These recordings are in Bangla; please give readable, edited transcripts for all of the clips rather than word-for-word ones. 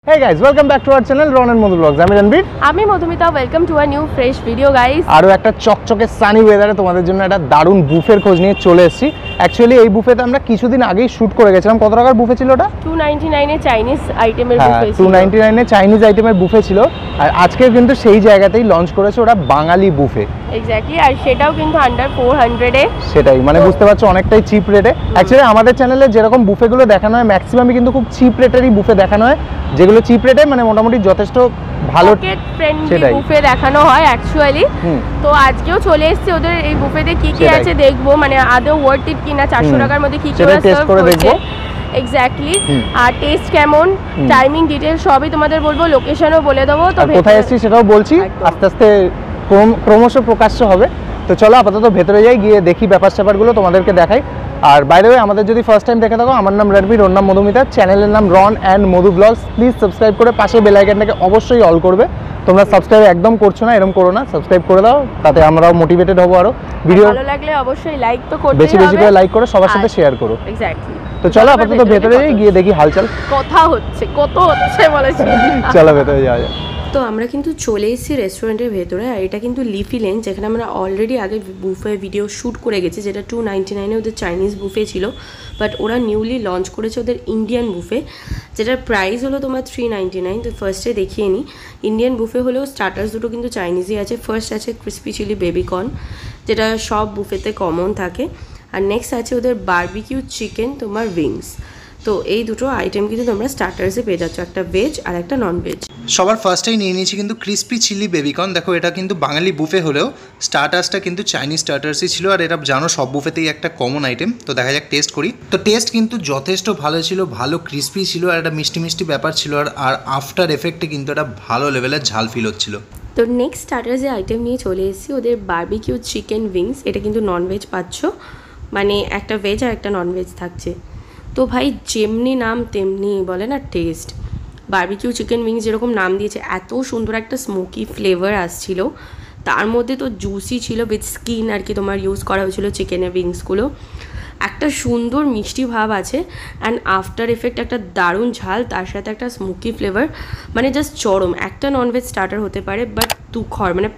Hey guys, welcome back to our channel Ron and Madhu Vlogs. আমি রণবীর, আমি Madhumita. Welcome to a new fresh video guys. আরো একটা চকচকে সানি ওয়েদারে তোমাদের জন্য একটা দারুণ বুফের খোঁজ নিয়ে চলে এসেছি। অ্যাকচুয়ালি এই বুফেতে আমরা কিছুদিন আগেই শুট করে গেছিলাম। কত টাকার বুফে ছিল ওটা? 299 এ চাইনিজ আইটেমের বুফে ছিল। 299 এ চাইনিজ আইটেমের বুফে ছিল। আর আজকে কিন্তু সেই জায়গাতেই লঞ্চ করেছে ওরা বাঙালি বুফে। এক্স্যাক্টলি, আর সেটাও কিন্তু আন্ডার 400 এ। সেটাই, মানে বুঝতে পারছো অনেকটাই চিপ রেটে। অ্যাকচুয়ালি আমাদের চ্যানেলে যেরকম বুফেগুলো দেখানো হয় ম্যাক্সিমামই কিন্তু খুব চিপ রেটেরই বুফে দেখানো হয়, যেগুলো চিপ রেটে মানে মোটামুটি যথেষ্ট ভালো ফ্রেন্ডলি বুফে দেখানো হয় অ্যাকচুয়ালি। তো আজকেও চলে এসেছে ওদের এই বুফেতে কি কি আছে দেখবো, মানে আদৌ ওয়ার্থ ইট কিনা, 400 টাকার মধ্যে কি কি ওরা সার্ভ করছে এক্স্যাক্টলি, আর টেস্ট কেমন, টাইমিং ডিটেইলস সবই তোমাদের বলবো, লোকেশনও বলে দেবো। তো কোথায় এসেছি সেটাও বলছি, আস্তে আস্তে ক্রমশ প্রকাশ্য হবে। তো চলো আপাতত ভেতরে যাই, গিয়ে দেখি ব্যাপার স্যাপারগুলো তোমাদেরকে দেখাই। আর বাই দ্য ওয়ে, আমাদের যদি ফার্স্ট টাইম দেখে থাকো, আমার নাম রণবীর, ওর নাম মধুমিতা, চ্যানেলের নাম Ron and Madhu blogs. Please subscribe করে পাশে বেল আইকনটাকে অবশ্যই অল করবে। তোমরা সাবস্ক্রাইব একদম করছো না, এরকম করো না, সাবস্ক্রাইব করে দাও, তাতে আমরাও মোটিভেটেড হবো। আরো ভিডিও ভালো লাগলে অবশ্যই লাইক তো করতেই হবে, বেশি বেশি করে লাইক করো, সবার সাথে শেয়ার করো। এক্স্যাক্টলি। তো চলো আপাতত ভেতরে যাই, গিয়ে দেখি হালচাল কথা হচ্ছে কত হচ্ছে বলেছি। চলো ভেতরে যাওয়া যাক। তো আমরা কিন্তু চলে এসেছি রেস্টুরেন্টের ভেতরে, আর এটা কিন্তু লিফি লেন, যেখানে আমরা অলরেডি আগে বুফে ভিডিও শ্যুট করে গেছি, যেটা 299 এ ওদের চাইনিজ বুফে ছিল। বাট ওরা নিউলি লঞ্চ করেছে ওদের ইন্ডিয়ান বুফে, যেটার প্রাইস হলো তোমার 399। তো ফার্স্টে দেখিয়ে নিই, ইন্ডিয়ান বুফে হলেও স্টার্টার্স দুটো কিন্তু চাইনিজই আছে। ফার্স্ট আছে ক্রিসপি চিলি বেবিকর্ন, যেটা সব বুফেতে কমন থাকে। আর নেক্সট আছে ওদের বারবিকিউ চিকেন তোমার উইংস। তো এই দুটো আইটেম কিন্তু তোমরা স্টার্টার্সে পেয়ে যাচ্ছ, একটা ভেজ আর একটা নন ভেজ। সবার ফার্স্টেই নিয়ে নিয়েছি কিন্তু ক্রিসপি চিলি বেবিকর্ন। দেখো, এটা কিন্তু বাঙালি বুফে হলেও স্টার্টার্সটা কিন্তু চাইনিজ স্টার্টার্সই ছিল, আর এটা জানো সব বুফেতেই একটা কমন আইটেম। তো দেখা যাক, টেস্ট করি। তো টেস্ট কিন্তু যথেষ্ট ভালো ছিল, ভালো ক্রিসপি ছিল, আর একটা মিষ্টি মিষ্টি ব্যাপার ছিল, আর আফটার এফেক্টে কিন্তু একটা ভালো লেভেলের ঝাল ফিল হচ্ছিল। তো নেক্সট স্টার্টার্সে আইটেম নিয়ে চলে এসেছি, ওদের বারবিকিউ চিকেন উইংস। এটা কিন্তু নন ভেজ পাচ্ছ, মানে একটা ভেজ আর একটা নন ভেজ থাকছে। তো ভাই যেমনি নাম তেমনি বলে না টেস্ট। বারবিকিউ চিকেন উইংস যেরকম নাম দিয়েছে, এত সুন্দর একটা স্মোকি ফ্লেভার আসছিল, তার মধ্যে তো জুসি ছিল উইথ স্কিন আর কি তোমার ইউজ করা হয়েছিল চিকেনের উইংসগুলো। একটা সুন্দর মিষ্টি ভাব আছে, অ্যান্ড আফটার এফেক্ট একটা দারুণ ঝাল, তার সাথে একটা স্মোকি ফ্লেভার, মানে জাস্ট চরম। একটা ননভেজ স্টার্টার হতে পারে, বাট তুখর মানে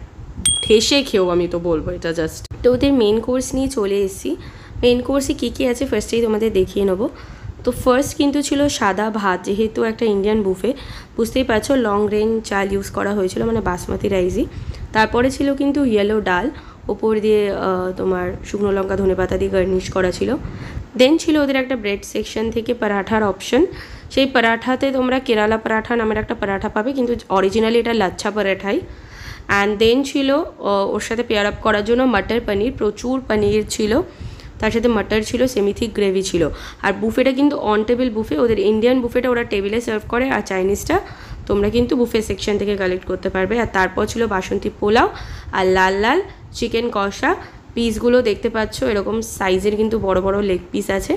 ঠেসে খেয়েও আমি তো বলবো এটা জাস্ট। তো ওদের মেন কোর্স নিয়ে চলে এসেছি। মেন কোর্সে কী কী আছে ফার্স্টেই তোমাদের দেখিয়ে নেবো। তো ফার্স্ট কিন্তু ছিল সাদা ভাত, যেহেতু একটা ইন্ডিয়ান বুফে বুঝতেই পারছো লং রেঞ্জ চাল ইউজ করা হয়েছিল, মানে বাসমতি রাইসই। তারপরে ছিল কিন্তু ইয়েলো ডাল, ওপর দিয়ে তোমার শুকনো লঙ্কা ধনেপাতা দিয়ে গার্নিশ করা ছিল। দেন ছিল ওদের একটা ব্রেড সেকশন থেকে পরাঠার অপশন। সেই পরাঠাতে তোমরা কেরালা পরাঠা নামের একটা পরাঠা পাবে, কিন্তু অরিজিনালি এটা লাচ্ছা পরাঠাই। অ্যান্ড দেন ছিল ওর সাথে পেয়ার আপ করার জন্য মটর পনির, প্রচুর পনির ছিল, তার সাথে মটর ছিল, সেমিথিক গ্রেভি ছিল। আর বুফেটা কিন্তু অন টেবিল বুফে, ওদের ইন্ডিয়ান বুফেটা ওরা টেবিলে সার্ভ করে, আর চাইনিজটা তোমরা কিন্তু বুফে সেকশন থেকে কালেক্ট করতে পারবে। আর তারপর ছিল বাসন্তী পোলাও আর লাল লাল চিকেন কষা। পিসগুলো দেখতে পাচ্ছ এরকম সাইজের কিন্তু বড় বড় লেগ পিস আছে।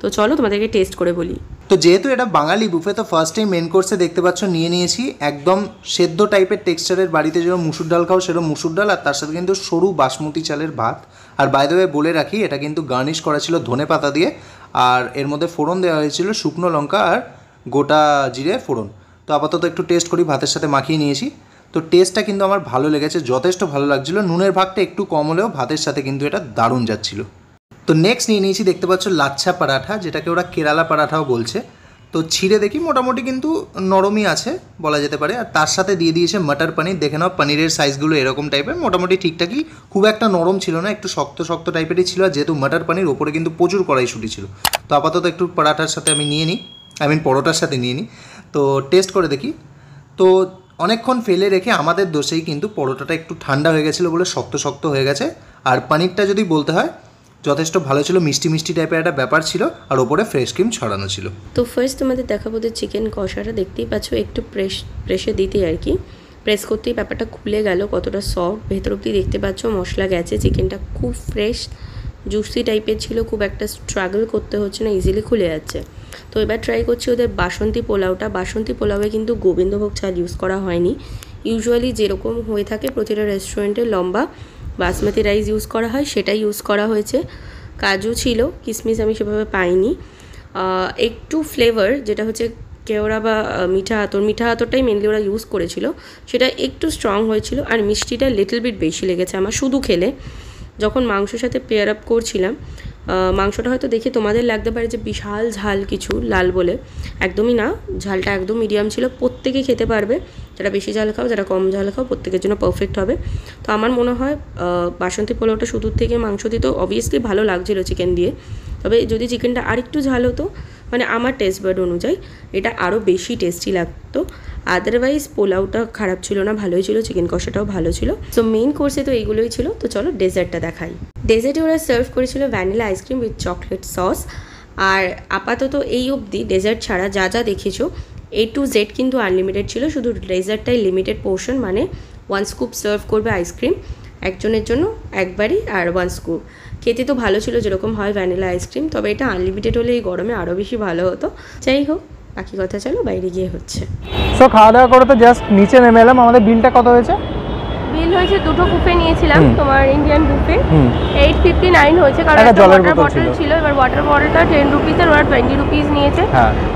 তো চলো তোমাদেরকে টেস্ট করে বলি। তো যেহেতু এটা বাঙালি বুফে, তো ফার্স্ট টাইম মেন কোর্সে দেখতে পাচ্ছ নিয়ে নিয়েছি একদম সেদ্ধ টাইপের টেক্সচারের, বাড়িতে যেরকম মুসুর ডাল খাও সেরকম মুসুর ডাল, আর তার সাথে কিন্তু সরু বাসমতি চালের ভাত। আর বাই দ্য ওয়ে বলে রাখি, এটা কিন্তু গার্নিশ করা ছিল ধনে পাতা দিয়ে, আর এর মধ্যে ফোড়ন দেওয়া হয়েছিল শুকনো লঙ্কা আর গোটা জিরে ফোড়ন। তো আপাতত একটু টেস্ট করি, ভাতের সাথে মাখিয়ে নিয়েছি। তো টেস্টটা কিন্তু আমার ভালো লেগেছে, যথেষ্ট ভালো লাগছিলো। নুনের ভাগটা একটু কম হলেও ভাতের সাথে কিন্তু এটা দারুণ যাচ্ছিলো। তো নেক্সট নিয়ে নিয়েছি দেখতে পাচ্ছ লাচ্ছা পরাঠা, যেটাকে ওরা কেরালা পরাঠাও বলছে। তো ছিঁড়ে দেখি মোটামুটি কিন্তু নরমই আছে বলা যেতে পারে। আর তার সাথে দিয়ে দিয়েছে মটর পনির। দেখে নাও পনিরের সাইজগুলো এরকম টাইপের, মোটামুটি ঠিকঠাকই, খুব একটা নরম ছিল না, একটু শক্ত শক্ত টাইপেরই ছিল। আর যেহেতু মটর পনির, ওপরে কিন্তু প্রচুর কড়াইশুঁটি ছিল। তো আপাতত একটু পরাঠার সাথে আমি নিয়ে নিই, পরোটার সাথে নিয়ে নিই। তো টেস্ট করে দেখি। তো অনেকক্ষণ ফেলে রেখে আমাদের দোষেই কিন্তু পরোটাটা একটু ঠান্ডা হয়ে গেছিলো বলে শক্ত শক্ত হয়ে গেছে। আর পনিরটা যদি বলতে হয় যথেষ্ট ভালো ছিল, মিষ্টি মিষ্টি টাইপের একটা ব্যাপার ছিল, আর ওপরে ফ্রেশ ক্রিম ছড়ানো ছিল। তো ফার্স্ট তোমাদের দেখাবো যে চিকেন কষাটা, দেখতেই পাচ্ছ একটু প্রেসে দিতেই আর কি, প্রেস করতেই ব্যাপারটা খুলে গেল, কতটা সফট ভেতর অব্দি দেখতে পাচ্ছ মশলা গেছে। চিকেনটা খুব ফ্রেশ জুসি টাইপের ছিল, খুব একটা স্ট্রাগল করতে হচ্ছে না, ইজিলি খুলে যাচ্ছে। তো এবার ট্রাই করছি ওদের বাসন্তী পোলাওটা। বাসন্তী পোলাওয়ে কিন্তু গোবিন্দভোগ চাল ইউজ করা হয়নি, ইউজুয়ালি যেরকম হয়ে থাকে প্রতিটা রেস্টুরেন্টে লম্বা বাসমতি রাইস ইউজ করা হয়, সেটাই ইউজ করা হয়েছে। কাজু ছিল, কিশমিশ আমি সেভাবে পাইনি। একটু ফ্লেভার যেটা হচ্ছে কেওড়া বা মিঠা আতরটাই মেনলি ওরা ইউজ করেছিল, সেটা একটু স্ট্রং হয়েছিল আর মিষ্টিটা লিটল বিট বেশি লেগেছে আমার শুধু খেলে। যখন মাংসের সাথে পেয়ার আপ করছিলাম, মাংসটা হয়তো দেখে তোমাদের লাগতে পারে যে বিশাল ঝাল কিছু লাল বলে, একদমই না, ঝালটা একদম মিডিয়াম ছিল, প্রত্যেকে খেতে পারবে, যারা বেশি ঝাল খাও যারা কম ঝাল খাও প্রত্যেকের জন্য পারফেক্ট হবে। তো আমার মনে হয় বাসন্তী পোলাওটা শুধুর থেকে মাংস দিত অবভিয়াসলি ভালো লাগছিলো চিকেন দিয়ে, তবে যদি চিকেনটা আরেকটু ঝাল হতো মানে আমার টেস্ট বার্ড অনুযায়ী এটা আরও বেশি টেস্টি লাগতো। আদারওয়াইজ পোলাওটা খারাপ ছিল না, ভালোই ছিল, চিকেন কষাটাও ভালো ছিল। সো মেইন কোর্সে তো এইগুলোই ছিল। তো চলো ডেজার্টটা দেখাই। ডেজার্টে ওরা সার্ভ করেছিল vanilla ice cream with chocolate sauce. আর আপাতত এই অবধি ডেজার্ট ছাড়া যা যা দেখেছো A to Z কিন্তু আনলিমিটেড ছিল, শুধু ডেজার্টটাই লিমিটেড পোর্শন, মানে 1 স্কুপ সার্ভ করবে আইসক্রিম একজনের জন্য একবারই, আর 1 স্কুপ। খেতে তো ভালো ছিল যেরকম হয় ভ্যানিলা আইসক্রিম, তবে এটা আনলিমিটেড হলে এই গরমে আরও বেশি ভালো হতো। যাই হোক, বাকি কথা চলো বাইরে গিয়ে হচ্ছে। সো খাওয়া দাওয়া করে তো জাস্ট নিচে নেমে এলাম। আমাদের বিলটা কত হয়েছে? বিল হয়েছে, দুটো বুফে নিয়েছিলাম তোমার ইন্ডিয়ান বুফে, 859 হয়েছে, কারণ একটা ওয়াটার বটল ছিল। এবার ওয়াটার বটলটা 10 রুপিস আর ওরা 20 রুপিস নিয়েছে।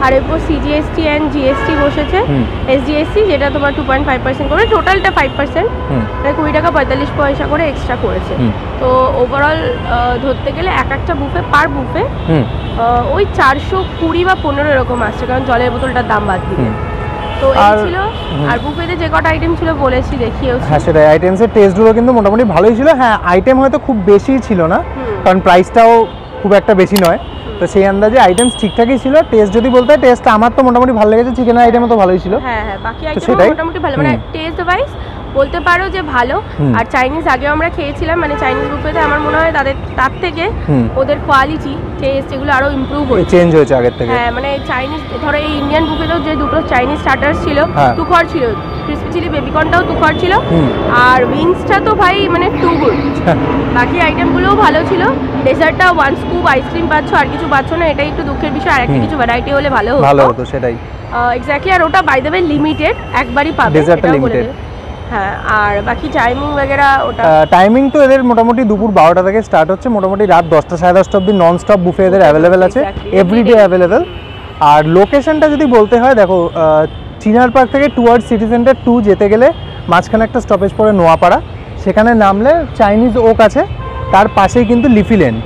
আর এরপর CGST অ্যান্ড GST বসেছে, SGST যেটা তোমার 2.5% করে, টোটালটা 5%, মানে 20 টাকা 45 পয়সা করে এক্সট্রা করেছে। তো ওভারঅল ধরতে গেলে এক একটা বুফে পার বুফে ওই 420 বা 15 এরকম আসছে, কারণ জলের বোতলটার দাম বাদ দিয়ে। তো এই ছিল। আর বুফেতে যে কটা আইটেম ছিল বলেছি, দেখিয়েওছি। হ্যাঁ সেটাই, আইটেমসের টেস্টগুলো কিন্তু মোটামুটি ভালোই ছিল। হ্যাঁ আইটেম হয়তো খুব বেশি ছিল না, কারণ প্রাইসটাও খুব একটা বেশি নয়, তো সেই আন্দাজে আইটেমস ঠিকঠাকই ছিল। টেস্ট যদি বলতে হয়, টেস্ট আমার তো মোটামুটি ভালো লেগেছে, চিকেনের আইটেমও তো ভালোই ছিল। হ্যাঁ হ্যাঁ, বাকি আইটেম মোটামুটি ভালো, মানে টেস্ট ওয়াইজ বলতে পারো যে ভালো। আর চাইনিজ আগেও আমরা খেয়েছিলাম, মানে চাইনিজ বুফেতে আমার মনে হয় তার থেকে ওদের কোয়ালিটি টেস্ট এগুলো আরো ইমপ্রুভ হয়েছে, চেঞ্জ হয়েছে আগের থেকে। হ্যাঁ মানে চাইনিজ, ধরো এই ইন্ডিয়ান বুফেতেও যে দুটো চাইনিজ স্টার্টার ছিল, তুখর ছিল, ক্রিসপি চিলি বেবিকর্নটাও তুখর ছিল, আর উইংসটা তো ভাই মানে টু গুড। বাকি আইটেমগুলোও ভালো ছিল। ডেজার্টটা 1 স্কুপ আইসক্রিম পাচ্ছ, আর কিছু পাচ্ছ না, এটাই একটু দুঃখের বিষয়। আর একটা কিছু ভ্যারাইটি হলে ভালো হতো, সেটাই এক্স্যাক্টলি। আর ওটা বাই দ্য ওয়ে লিমিটেড, একবারই পাবে, ডেজার্টটা লিমিটেড। হ্যাঁ, আর বাকি টাইমিং वगैरह ওটা টাইমিং তো এদের মোটামুটি দুপুর 12টা থেকে স্টার্ট হচ্ছে, মোটামুটি রাত 10টা 10:30 অবধি নন স্টপ বুফে এদের অ্যাভেলেবেল আছে, এভরিডে অ্যাভেলেবেল। আর লোকেশনটা যদি বলতে হয়, দেখো চিনার পার্ক থেকে টুয়ার্ড সিটি সেন্টার 2 যেতে গেলে মাঝখানে একটা স্টপেজ পড়ে নোয়াপাড়া, সেখানে নামলে চাইনিজ ওক আছে, তার পাশেই কিন্তু লিফি লেন,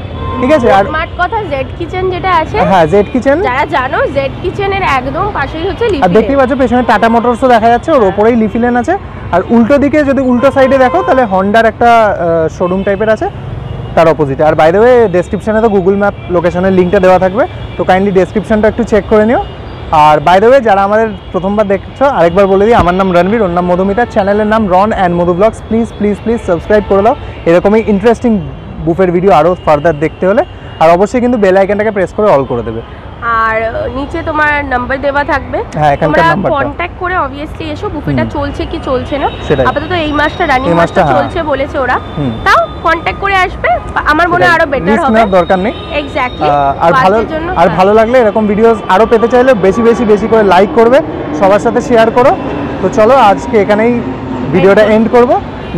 ঠিক আছে। আর স্মার্ট কথা জেড কিচেন যেটা আছে, হ্যাঁ জেড কিচেন, যারা জানো জেড কিচেনের একদম পাশেই হচ্ছে লিফি লেন। আর দেখতেই পাচ্ছ পেছনে টাটা মোটরসও দেখা যাচ্ছে, ওর ওপরেই লিফি লেন আছে। আর উল্টো দিকে যদি উল্টো সাইডে দেখো, তাহলে হন্ডার একটা শোরুম টাইপের আছে তার অপোজিটে। আর বাই দ্য ওয়ে ডেসক্রিপশনে তো গুগল ম্যাপ লোকেশনের লিঙ্কটা দেওয়া থাকবে, তো কাইন্ডলি ডেসক্রিপশনটা একটু চেক করে নিও। আর বাই দ্য ওয়ে যারা আমাদের প্রথমবার দেখছো, আরেকবার বলে দিই, আমার নাম রণবীর, ওর নাম মধুমিতা, চ্যানেলের নাম Ron and Madhu blogs. Please please please subscribe করে দাও এরকমই ইন্টারেস্টিং বুফের ভিডিও আরও ফার্দার দেখতে হলে। আর অবশ্যই কিন্তু বেল আইকনটাকে প্রেস করে অল করে দেবে। আর নিচে তোমার নাম্বার দেওয়া থাকবে, তোমরা কন্ট্যাক্ট করে অবভিয়াসলি এসো। বুফেটা চলছে কি চলছে না, আপাতত এই মাসটা রানিং মাসটা চলছে বলেছে ওরা, তাও কন্ট্যাক্ট করে আসবে, আমার মনে হয় আরো বেটার হবে, দরকার নেই এক্স্যাক্টলি। আর ভালো লাগলে এরকম ভিডিওস আরো পেতে চাইলে বেশি করে লাইক করবে, সবার সাথে শেয়ার করো। তো চলো আজকে এখানেই ভিডিওটা এন্ড করব।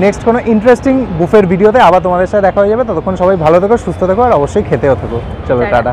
নেক্সট কোনো ইন্টারেস্টিং বুফের ভিডিওতে আবার তোমাদের সাথে দেখা হয়ে যাবে। ততক্ষণ সবাই ভালো থেকো, সুস্থ থেকো, আর অবশ্যই খেতেও থেকো। চলো টাটা।